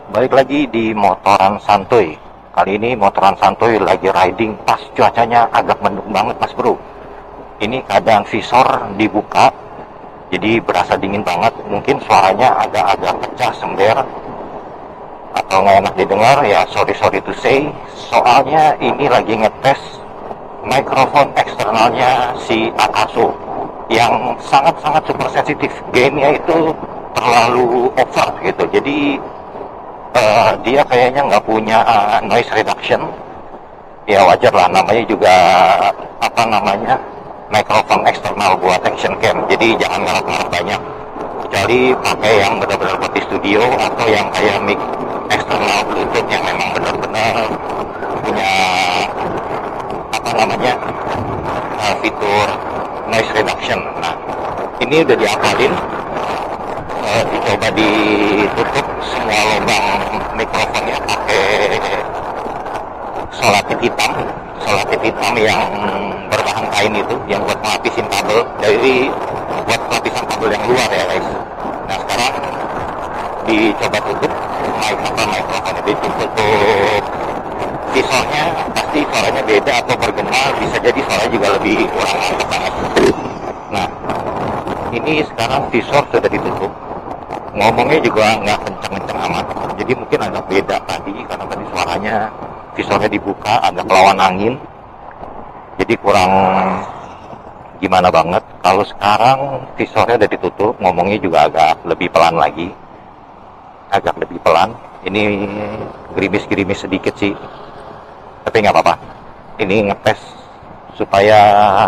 Balik lagi di motoran santuy. Kali ini motoran santuy lagi riding pas cuacanya agak mendung banget mas bro. Ini keadaan visor dibuka, jadi berasa dingin banget. Mungkin suaranya agak-agak pecah sember atau nggak enak didengar ya, sorry to say. Soalnya ini lagi ngetes mikrofon eksternalnya si Akaso yang sangat-sangat super sensitif. Gainnya itu terlalu over gitu. Jadi dia kayaknya nggak punya noise reduction. Ya wajar lah, namanya juga mikrofon eksternal buat action cam. Jadi jangan ngarep-ngarep banyak, kecuali pakai yang benar-benar buat di studio atau yang kayak mic eksternal Bluetooth yang memang benar-benar punya fitur noise reduction. Nah, ini udah diakalin, dicoba ditutup semua lubang mikrofonnya pakai selotip hitam yang berbahan kain itu, yang buat ngelapisin kabel, jadi buat lapisan kabel yang luar ya guys. Nah sekarang dicoba tutup mikrofonnya, ditutup visornya, pasti suaranya beda atau bergema, bisa jadi suaranya juga lebih kurang mantap banget. Nah ini sekarang visor sudah ditutup, ngomongnya juga nggak kenceng-kenceng amat, jadi mungkin agak beda tadi karena tadi suaranya visornya dibuka agak lawan angin, jadi kurang gimana banget. Kalau sekarang visornya udah ditutup, ngomongnya juga agak lebih pelan lagi, agak lebih pelan. Ini gerimis-gerimis sedikit sih, tapi nggak apa-apa. Ini ngetes supaya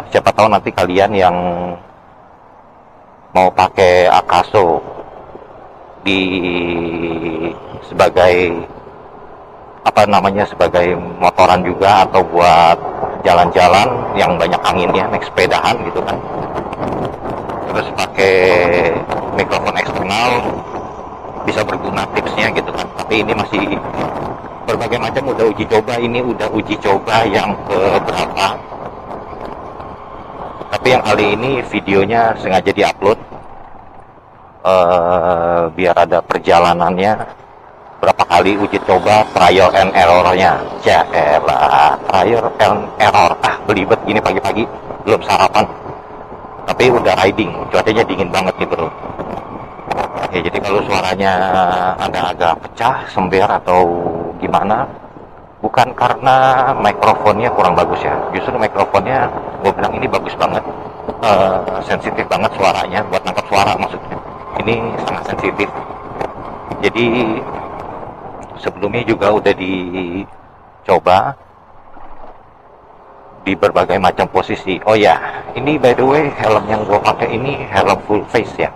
siapa tahu nanti kalian yang mau pakai Akaso sebagai sebagai motoran juga, atau buat jalan-jalan yang banyak anginnya, naik sepedahan gitu kan, terus pakai mikrofon eksternal, bisa berguna tipsnya gitu kan. Tapi ini masih berbagai macam, udah uji coba, ini udah uji coba yang keberapa. Tapi yang kali ini videonya sengaja diupload biar ada perjalanannya, berapa kali uji coba, trial and errornya. Trial and error, belibet gini pagi-pagi, belum sarapan tapi udah riding, cuacanya dingin banget nih bro ya. Jadi kalau suaranya agak-agak pecah, sember atau gimana, bukan karena mikrofonnya kurang bagus ya, justru mikrofonnya gue bilang ini bagus banget, sensitif banget suaranya, buat nangkap suara maksudnya, ini sangat sensitif. Jadi sebelumnya juga udah dicoba di berbagai macam posisi. Oh ya, ini by the way helm yang gue pakai ini helm full face ya,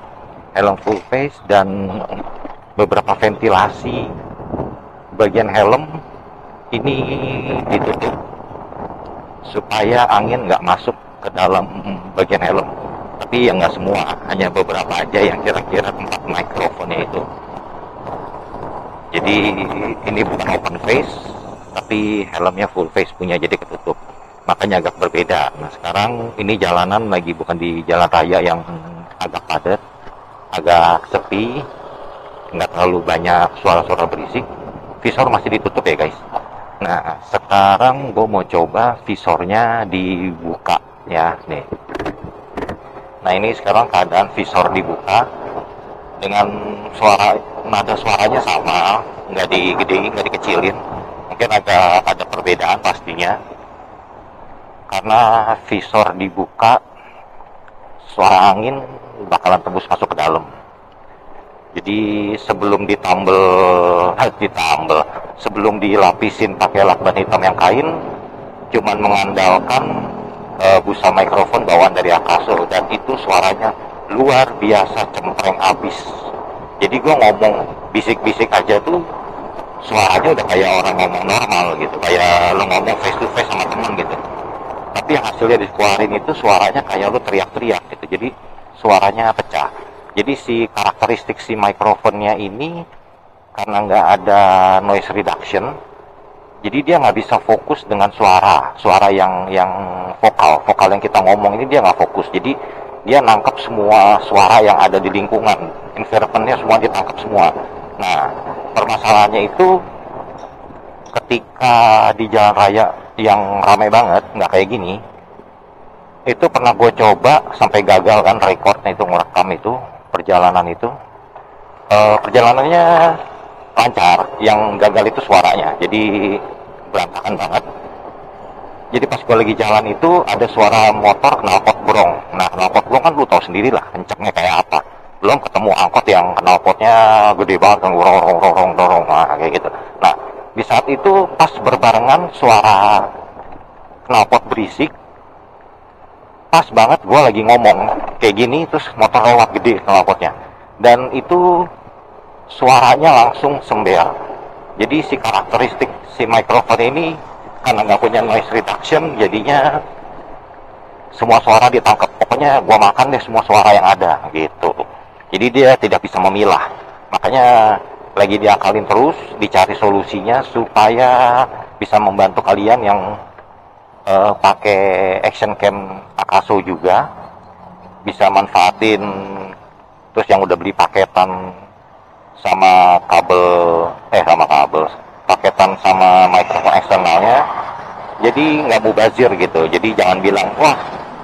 helm full face, dan beberapa ventilasi bagian helm ini ditutup supaya angin nggak masuk ke dalam bagian helm. Tapi ya nggak semua, hanya beberapa aja yang kira-kira tempat mikrofonnya itu. Jadi ini bukan open face, tapi helmnya full face punya, jadi ketutup, makanya agak berbeda. Nah sekarang ini jalanan lagi bukan di jalan raya yang agak padat, agak sepi, nggak terlalu banyak suara-suara berisik. Visor masih ditutup ya guys. Nah sekarang gue mau coba visornya dibuka ya nih. Nah ini sekarang keadaan visor dibuka dengan nada suaranya sama, nggak digedein, nggak dikecilin. Mungkin agak ada perbedaan pastinya, karena visor dibuka, suara angin bakalan tembus masuk ke dalam. Jadi sebelum sebelum dilapisin pakai lakban hitam yang kain, cuman mengandalkan busa mikrofon bawaan dari Akaso, dan itu suaranya luar biasa cempreng abis. Jadi gue ngomong bisik-bisik aja tuh suaranya udah kayak orang ngomong normal gitu, kayak lo ngomong face to face sama temen gitu. Tapi yang hasilnya dikeluarin itu suaranya kayak lo teriak-teriak gitu, jadi suaranya pecah. Jadi si karakteristik si mikrofonnya ini karena nggak ada noise reduction, jadi dia nggak bisa fokus dengan suara yang vokal yang kita ngomong ini, dia nggak fokus. Jadi dia nangkap semua suara yang ada di lingkungan, environmentnya semua ditangkap semua. Nah permasalahannya itu ketika di jalan raya yang ramai banget, nggak kayak gini, itu pernah gue coba sampai gagal kan recordnya itu, ngerekam itu perjalanan itu. Perjalanannya lancar, yang gagal itu suaranya, jadi berantakan banget. Jadi pas gue lagi jalan itu ada suara motor knalpot brong. Nah, knalpot brong kan lu tahu sendiri lah kencengnya kayak apa. Belum ketemu angkot yang knalpotnya gede banget kan, dorong, nah, kayak gitu. Nah, di saat itu pas berbarengan suara knalpot berisik, pas banget gue lagi ngomong kayak gini, terus motor lewat gede knalpotnya, dan itu suaranya langsung sember. Jadi si karakteristik si microphone ini karena nggak punya noise reduction, jadinya semua suara ditangkap. Pokoknya gua makan deh semua suara yang ada gitu. Jadi dia tidak bisa memilah. Makanya lagi diakalin terus, dicari solusinya supaya bisa membantu kalian yang pakai action cam Akaso juga bisa manfaatin. Terus yang udah beli paketan sama kabel, paketan sama mikrofon eksternalnya, jadi nggak mubazir gitu. Jadi jangan bilang wah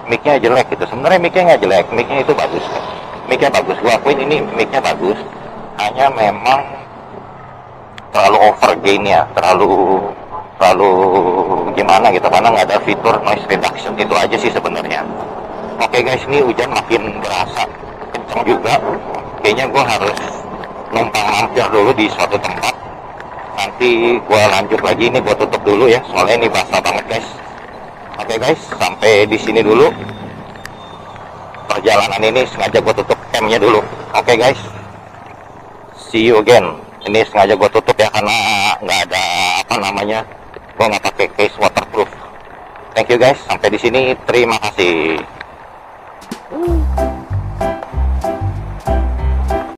mic-nya jelek gitu. Sebenarnya mic-nya nggak jelek, mic-nya itu bagus, mic-nya bagus. Gua akuin ini mic-nya bagus, hanya memang terlalu over gain-nya, terlalu gimana gitu, karena nggak ada fitur noise reduction. Itu aja sih sebenarnya. Oke guys, ini hujan makin berasa kencang juga. Kayaknya gua harus numpang mampir dulu di suatu tempat. Nanti gue lanjut lagi. Ini gue tutup dulu ya, soalnya ini basah banget guys. Oke guys, sampai di sini dulu perjalanan ini. Sengaja gue tutup camnya dulu. Oke guys, see you again. Ini sengaja gue tutup ya, karena nggak ada gue nggak pakai case waterproof. Thank you guys, sampai di sini. Terima kasih.